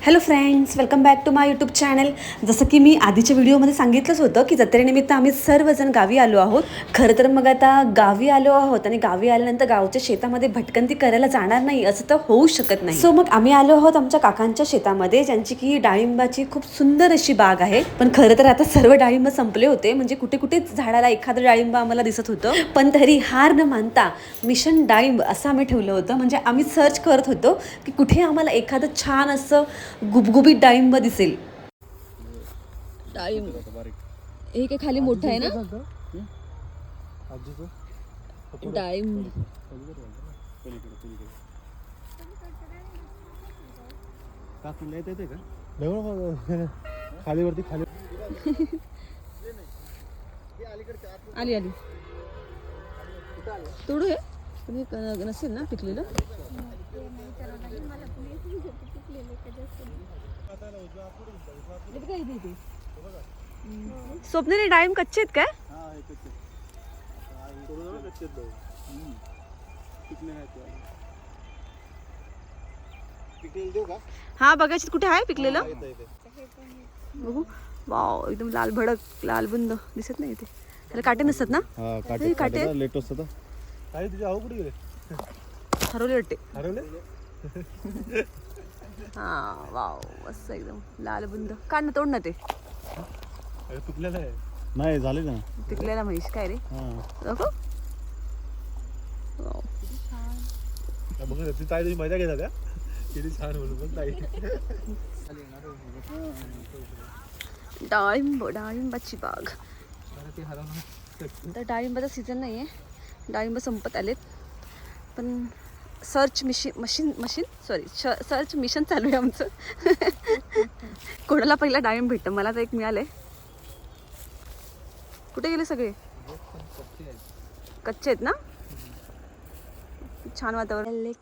Hello friends, welcome back to my YouTube channel. जसं की मी आधीच्या व्हिडिओमध्ये सांगितलंच होतं की जत्रेनिमित्त आम्ही सर्वजण गावी आलो आहोत. खरं तर मग आता गावी आलो आहोत आणि गावी आल्यानंतर गावच्या शेतामध्ये भटकंती करायला जाणार नाही असं तर होऊ शकत नाही. सो मग आम्ही आलो आहोत आमच्या काकांच्या शेतामध्ये, ज्यांची की डाळिंबाची खूप सुंदर अशी बाग आहे. पण खरं तर आता सर्व डाळिंब संपले होते, म्हणजे कुठे कुठेच झाडाला एखादं डाळिंब आम्हाला दिसत होतं. पण तरी हार न मानता मिशन डाळिंब असं आम्ही ठेवलं होतं. म्हणजे आम्ही सर्च करत होतो की कुठे आम्हाला एखादं छान असं गुबगुबीत डाळिंब दिसेल. डाळिंब हे काय खाली मोठं आहे ना. डाळिंब खाली वरती खाली आली आली तोडू हे नसेल ना पिकलेलं. स्वप्नेने डाळिंब कच्चे आहेत काय? हा बघायचे कुठे आहे पिकलेलं. बघू. वाव, एकदम लाल भडक लाल बुंद दिसत नाही. ते त्याला काटे नसतात ना. काटे लेट असतात. काही तुझे आहो कुठे गेले? हरवले वाटते. हरवले? हा वाव, मस्त एकदम लाल बुंद. काढ ना, तोड ना ते. पिकलेलं आहे. नाही झाले ना पिकलेला म्हैस काय रे. नको. बघ ती ताई तुझी मजा घेतात का? किती छान म्हणून पण ताई. डाळिंबाची बाग. तर डाळिंबाचा सीझन नाही आहे, डाळिंब संपत आलेत. पण सर्च मिशन चालू आहे आमचं. कोणाला पहिला डाळिंब भेटतं. मला तर एक मिळालंय. कुठे गेले सगळे? कच्चे आहेत ना. छान वातावरण.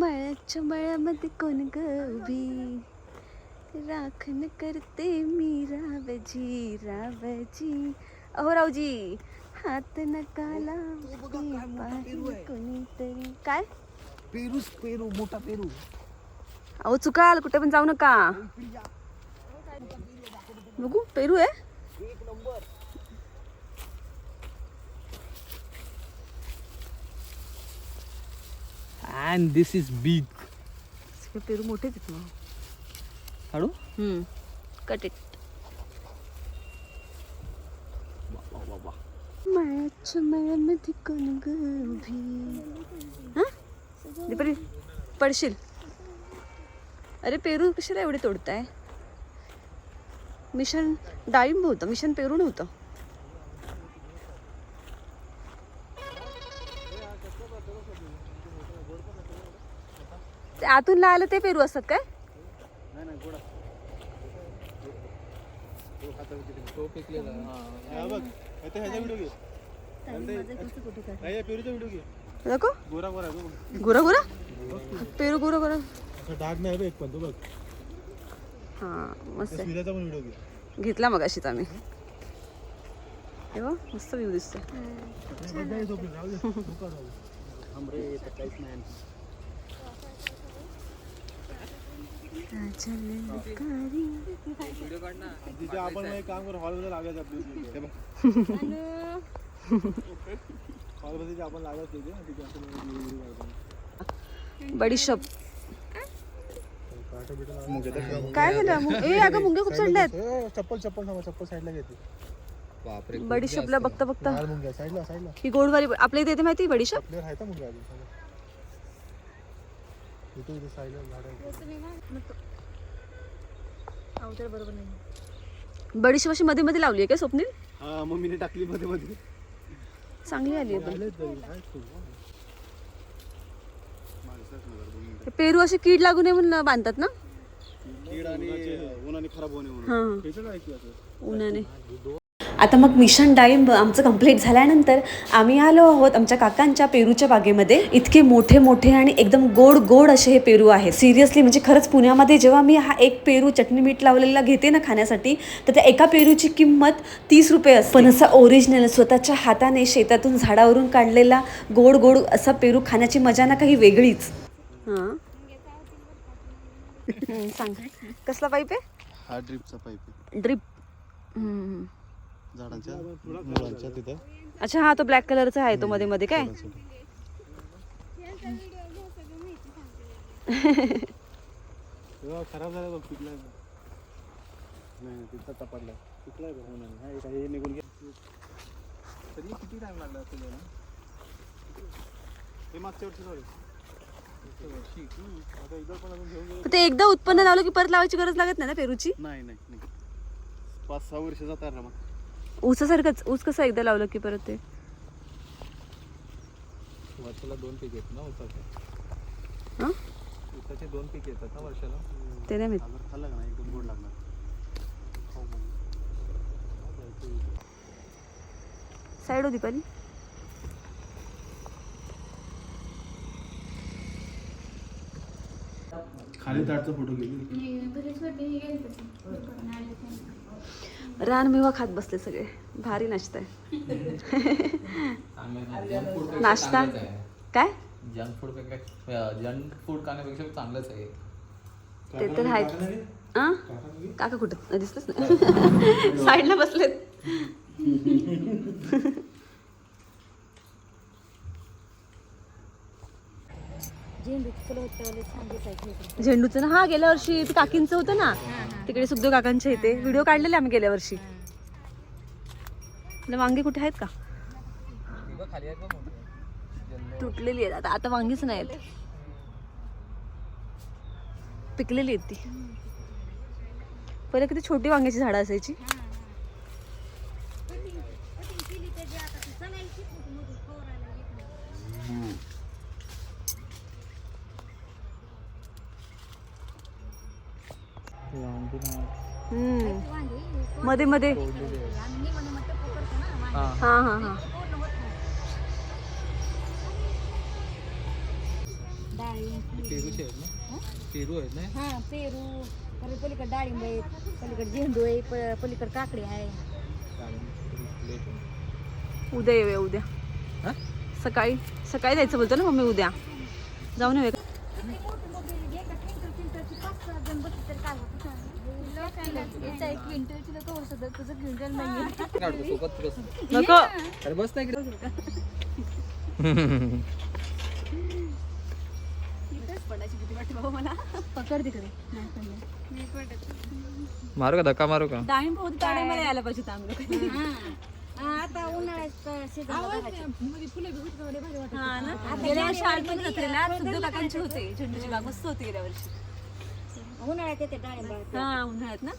बळाच्या बळामध्ये कोण गवी राखण करते मी रावजी रावजी. अहो रावजी, हात नकाला कोणीतरी. काय पेरू मोठा पेरू. अहो चुकाल, कुठे पण जाऊ नका. बघू, पेरू आहे. And this is big. पेरू मोठेच आहेत मग. काढू? Cut it. मायाच्या मायामध्ये कोण गभी. हा पडशील. अरे पेरू कशाला एवढे तोडताय? मिशन डाळिंब होतं, मिशन पेरू नव्हतं. ते आतून लायला ते पेरू असतात काय? नको गोरा गोरा पेरू गोरा गोरा डाग नाही एक पण तो बघ. हा मस्त आहे. व्हिडिओ घेतला मग अशीच आम्ही. तेव्हा मस्त व्ह्यू दिसतो. आपण एक काम करू, हॉलमध्ये लागायचं आपली. हॉलमध्ये आपण लागायचं बडीशोप. काय झालं? ए अगं मुंग्या खूप चढल्यात. चप्पल साईडला घेते. बडीशोपला बघता बघता मुंग्या साईडला ही गोडवारी आपल्या इथे येते माहिती बडीशोप. बरोबर नाही. बडीशोप अशी मध्ये मध्ये लावली आहे काय स्वप्नील? हा, मम्मीने टाकली मध्ये मध्ये. चांगली आली आहे. पेरू असे कीड लागू नये म्हणून बांधतात ना. कीड आणि उन्हाने खराब होणे म्हणून. हा, उन्हाने. आता मग मिशन डाळिंब आमचं कंप्लीट झाल्यानंतर आम्ही आलो आहोत आमच्या काकांच्या पेरूच्या बागेमध्ये. इतके मोठे मोठे आणि एकदम गोड गोड असे हे पेरू आहेत. सिरियसली म्हणजे खरंच पुण्यामध्ये जेव्हा मी हा एक पेरू चटणी मीठ लावलेला घेते ना खाण्यासाठी, तर त्या एका पेरूची किंमत 30 रुपये असते. पण असा ओरिजिनल स्वतःच्या हाताने शेतातून झाडावरून काढलेला गोड गोड असा पेरू खाण्याची मजा ना काही वेगळीच. हां सांग कसला पाईप आहे? हा ड्रिपचा पाईप आहे. ड्रिप. झाडांच्या मुळांच्या तिथं. अच्छा हा तो ब्लॅक कलरचा आहे तो मध्ये मध्ये काय? खराब झाला बघ पिकलाय. नाही तिथं तपाडलाय. पिकलाय बघ. नाही हे निघून गेलं. तरी किती टाइम लागला तुला? हे मागच्या वर्षी झालं. आता एकदा पण अजून घेऊन गेलो. ते एकदा उत्पन्न लावलं की परत लावायची गरज लागत नाही ना पेरूची? नाही नाही नाही 5-6 वर्ष जातात ना मग. ऊसासारखंच. ऊस कसं एकदा लावलं की परत ते वर्षाला 2 पीक येतात ना ऊसाचे. हां ऊसाचे 2 पीक येतात ना वर्षाला. ते नाही मी खाल्लं का नाही एकदम गोड लागणार. साईड होती पण खाली ताटचा फोटो गेली. रानमेवा खात बसले सगळे. भारी नाश्ता आहे. नाश्ता काय? जंक फूड खाण्यापेक्षा चांगलंच आहे ते तर आहे. काका कुठं दिसलंच नाही. साईडला बसलेत. झेंडूचं ना हा गेल्या वर्षी ते काकींचं होतं ना तिकडे सुखदेव काकांच्या इथे व्हिडिओ काढलेले आम्ही गेल्या वर्षी. वांगी कुठे आहेत का? तुटलेली आहेत आता. आता वांगीच नाही आहेत. पिकलेली आहेत ती. पहिले किती छोटी वांग्याची झाडं असायची. मध्ये मध्ये हा हा हा पेरूचे आहेत ना? पेरू आहेत ना? हा पेरू पलीकडे डाळिंब आहे, पलीकडे झेंडू आहे, पलीकडे काकडी आहे. उद्या येऊया. उद्या सकाळी सकाळी जायचं बोलतो ना मम्मी. उद्या जाऊन येऊया. नको अरे बस नाही पकड तिकडे मारू का धक्का मारू का? डाळिंब होती त्याला यायला पाहिजे चांगलं. आता उन्हाळ्यात गेल्या वर्षी आलपण जत्रेला सुद्धा काकांची होते. झेंडूची बाग मस्त होती गेल्या वर्षी. उन्हाळ्यात येते डाळिंब. हा उन्हाळ्यात ना.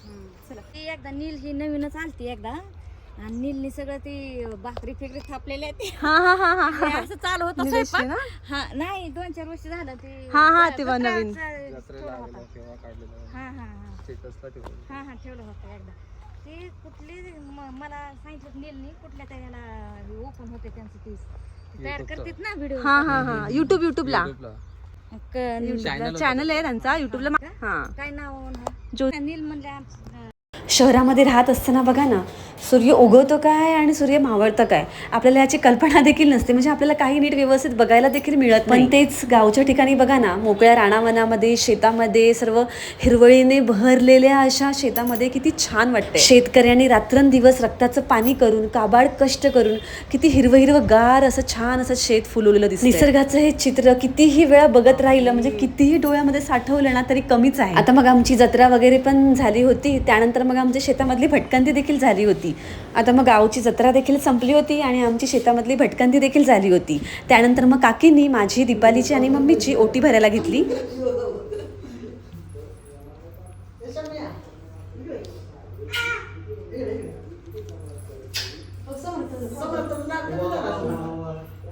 चला ती एकदा नील ही नवीनच आलती एकदा आणि नीलनी सगळं ती भाकरी फेकरी थापलेल्या ते हा हा हा हा हे असं चालू होतं निलेशची स्वयंपाक. ना? हा नाही 2-4 वर्ष झालं ते. हा, हा, तेव्हा नवीन. जत्रेला आलेला तेव्हा काढलेला हा हा हा स्टेटसला ठेवलं. हा हा ठेवलं होतं एकदा. ते कुठली मला सांगितलं नीलनी कुठल्या त्याला ओपन होते त्यांचं ते तयार करतात ना व्हिडिओ. हा हा हा युट्यूबला Channel चॅनल आहे त्यांचा युट्यूबला. हा काय नाव जो नील म्हणल्या. शहरामध्ये राहत असताना बघा ना सूर्य उगवतो काय आणि सूर्य मावळतं काय आपल्याला याची कल्पना देखील नसते. म्हणजे आपल्याला काही नीट व्यवस्थित बघायला देखील मिळत नाही. पण तेच गावच्या ठिकाणी बघा ना मोकळ्या रानावनामध्ये शेतामध्ये सर्व हिरवळीने बहरलेल्या अशा शेतामध्ये किती छान वाटते. शेतकऱ्यांनी रात्रंदिवस रक्ताचं पाणी करून काबाड कष्ट करून किती हिरवं हिरवं गार असं छान असं शेत फुलवलेलं दिसतं. निसर्गाचं हे चित्र कितीही वेळा बघत राहिलं म्हणजे कितीही डोळ्यामध्ये साठवलं ना तरी कमीच आहे. आता मग आमची जत्रा वगैरे पण झाली होती. त्यानंतर मग आमच्या शेतामधली भटकंती देखील झाली होती. आता मग गावची जत्रा देखील संपली होती आणि आमची शेतामधली भटकंती देखील झाली होती. त्यानंतर मग काकींनी माझी दीपालीची आणि मम्मीची ओटी भरायला घेतली.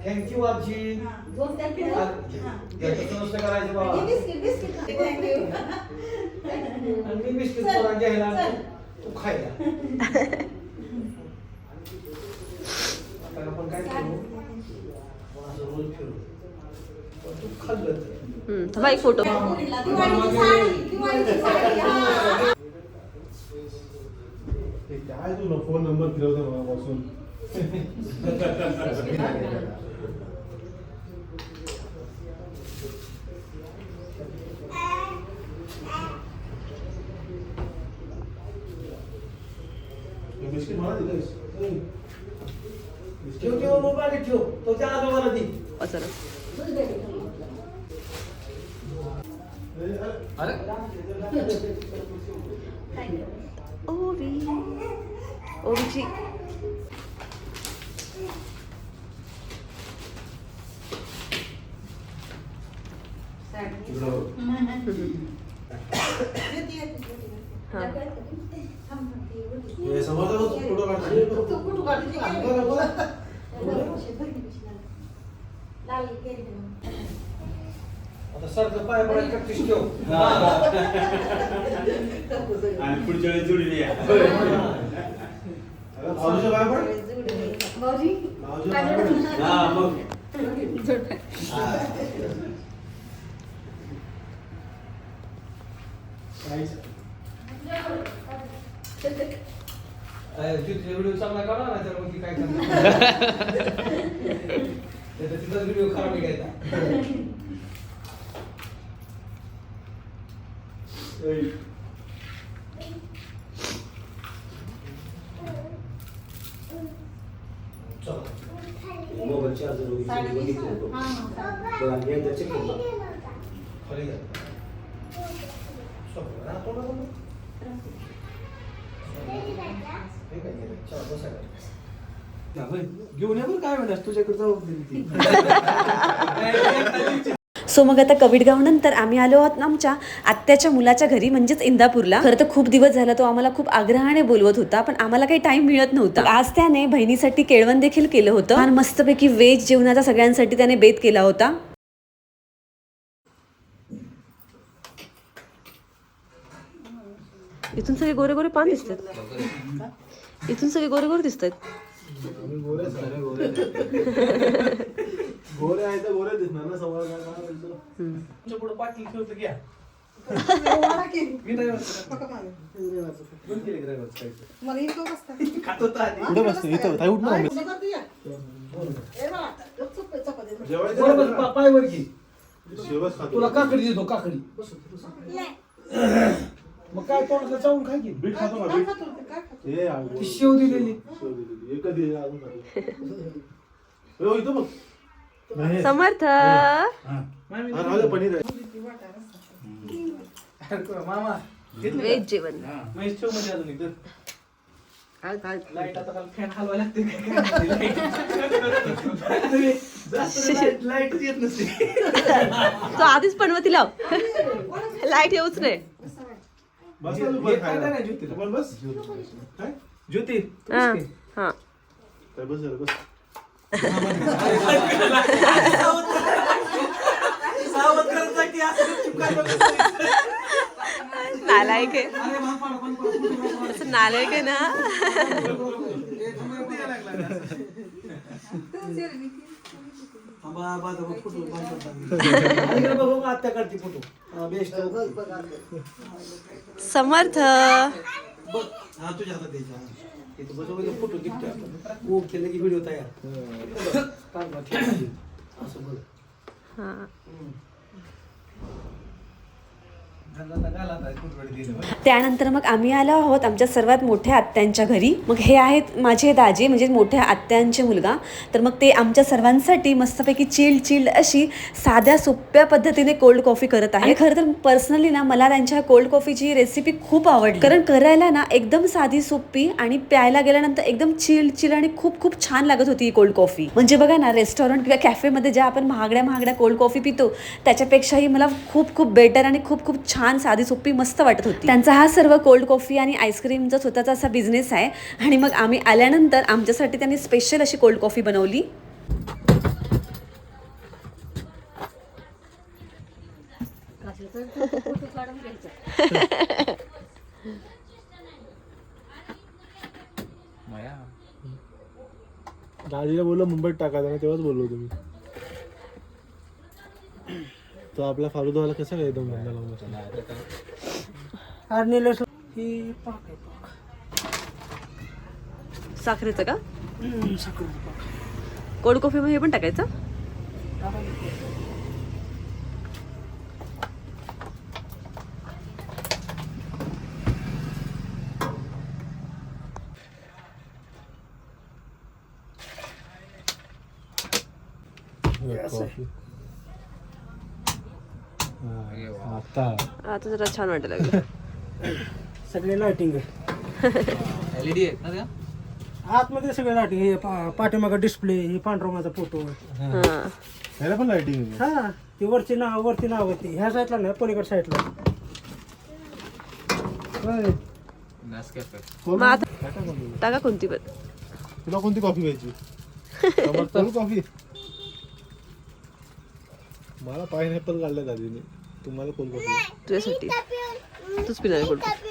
थँक्यू आजी. करायचं बाबा मी बिस्किट घ्यायला तू खायला. थांबा एक फोटो. काय तू फोन नंबर फिरवतो मगापासून. बिस्किट मला दिलंस. ठेव मोबाईल ठेव तो त्या आजोबाला दे. चला. ओवीची फोटो आता सारखं पाय पडायला प्रॅक्टिस ठेव. आणि पुढच्या वेळेस जोडीने या. भाऊजीच्या पाय पड. भाऊजीच्या पाय पड. हा मग व्हिडिओ चांगला काढा ना तर मग काय करणार. तिथं व्हिडिओ खराब निघायचा. मोबाईल चार्जर बघितलं होतं. बरं आणि एकदा चेक केलं. खाली घ्या. घेऊन ये बरं काय म्हणतात तुझ्याकडे जबाबदारी. सो मग आता कविडगाव नंतर आम्ही आलो आहोत आमच्या आत्याच्या मुलाच्या घरी म्हणजेच इंदापूरला. खरं तर खूप दिवस झाला तो आम्हाला खूप आग्रहाने बोलवत होता पण आम्हाला काही टाइम मिळत नव्हता. आज त्याने बहिणीसाठी केळवण देखील केलं होतं आणि मस्तपैकी व्हेज जेवणाचा सगळ्यांसाठी त्याने बेत केला होता. इथून सगळे गोरे गोरे पान दिसतात. इथून सगळे गोरे गोरे दिसतात. गोरे आहे तर गोरे दिसणार ना समोर. तुमच्या पुढे पाटील ठेवतो घ्या. पुढे बसतो इथं ताई उठ ना. पाय वर घे. शेवच खातो. तुला काकडी देतो काकडी. मग काय तोंडाला चावून काय घे. बीट खातो का बीट. हे ती शेव दिलेली. एक कधी अजून खातो. हो इथं बघ. समर्थ राहू पनीर आहे. मामा व्हेज जेवण. महेश ठेव मध्ये अजून एकदा. लाईट आता फॅन हलवायला लागते. लाईट येत नसते. तो आधीच पनवती लाव. लाईट येऊच नाही. बस ना तू पण खायला. तू पण बस. काय? ज्योती हा हा काय बस जरा बस. नालायक आहे. असं नालायक आहे ना. आत्या काढते फोटो. बेस्ट. समर्थ हा तुझ्या हातात द्यायचा. फोटो गिफ्ट ओक केलं की व्हिडिओ तयार. असं बघ. हा त्यानंतर मग आम्ही आलो आहोत आमच्या सर्वात मोठ्या आत्यांच्या घरी. मग हे आहेत माझे दाजी म्हणजे मोठ्या आत्यांचे मुलगा. तर मग ते आमच्या सर्वांसाठी मस्तपैकी चिल्ड अशी साध्या सोप्या पद्धतीने कोल्ड कॉफी करत आहे. खरं तर पर्सनली ना मला त्यांच्या कोल्ड कॉफीची रेसिपी खूप आवडली. कारण करायला ना एकदम साधी सोपी आणि प्यायला गेल्यानंतर एकदम चिल आणि खूप खूप छान लागत होती ही कोल्ड कॉफी. म्हणजे बघा ना रेस्टॉरंट किंवा कॅफेमध्ये ज्या आपण महागड्या कोल्ड कॉफी पितो त्याच्यापेक्षाही मला खूप खूप बेटर आणि खूप खूप छान साधी सोपी मस्त वाटत होती. त्यांचा हा सर्व कोल्ड कॉफी आणि आईस्क्रीमचा स्वतःचा असा बिझनेस आहे. आणि मग आम्ही आल्यानंतर आमच्यासाठी त्यांनी स्पेशल अशी कोल्ड कॉफी बनवली. दाजीला बोललो मुंबईत टाकायचं ना तेव्हाच बोललो तुम्ही. तो आपला फालुदावाला कसा काय एकदम बंद लावून आणि निलेश ही पाक आहे पाक. साखरेचं का साखरेचं पाक. कोल्ड कॉफी मध्ये हे पण टाकायचं. आता आता जरा छान वाटायला लागलं. सगळे लाइटिंग आहे LED आहेत ना त्या आतमध्ये सगळे लाइटिंग हे पाठीमागा डिस्प्ले हे पांढरमाचा फोटो हा ह्याला पण लाइटिंग आहे. हा ती वरची नाव ती ह्या साईडला नाही पलीकड साईडला. मग आता टाका कोणती पण. तुला कोणती कॉफी प्यायची? Cold coffee. मला पायनॅपल काढलं दादीने, तुम्हाला कोल्ड कॉफी. तुझ्यासाठी तूच पिणार कोल्ड कॉफी.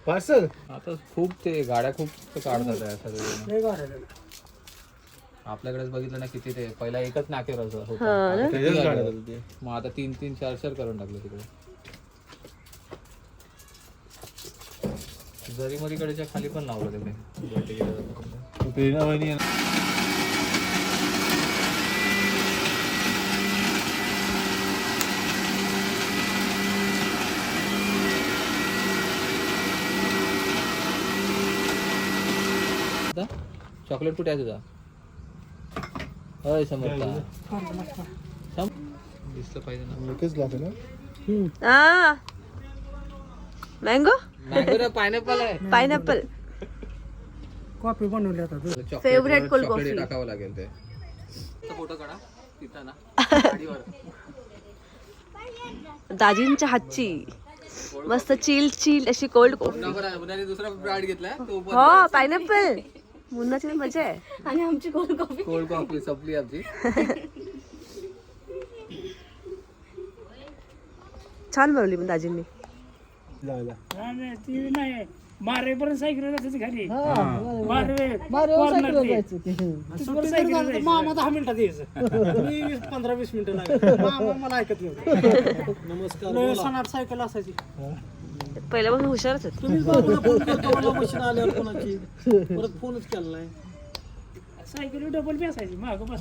पार्सल आता खूप ते गाड्या खूप ते काढतात आहे सर्व. हे गाड्या आपल्याकडेच बघितलं ना किती ते पहिला एकच नाकेवर असं हा होतं. ना? त्याच्याच गाड्या झाल्या ते. मग आता 3-3, 4-4 करून टाकले तिकडे. जरीमरीकडेच्या खाली पण लावलं तिकडे. प्रेरणा वहिनी आहे ना. चॉकलेट कुठे आहे तुझा? होय समजता दिसलं पाहिजे ना. एकच ग्लास आहे ना. हा मँगो पायनॅपल आहे. पायनॅपल कॉफी बनवली आता Favorite cold चॉकलेट coffee. टाकावं लागेल ते. फोटो काढा तिथं ना गाडीवर. दाजींच्या हातची मस्त चिल चिल अशी कोल्ड कॉफी. मुलाने दुसरा ब्रँड घेतलाय तो पण हो पायनॅपल मुन्नाची तर मजा आहे. आणि आमची कोल्ड कॉफी. कोल्ड कॉफी संपली आमची. छान बनवली पण दाजींनी. जायला. ती नाही मारेपर्यंत सायकल जायचं खाली मामा 10 मिनिटात यायचं. मी 15-20 मिनिटं लागेल. मामा मला ऐकत नव्हतं. नमस्कार सणात सायकल असायची. पहिल्यापासून हुशारच आहेत. तुम्हीच बाबूला फोन केलता मला मशीन आल्यावर कोणाची परत फोनच केला नाही. सायकल डबल बी असायची मागं बस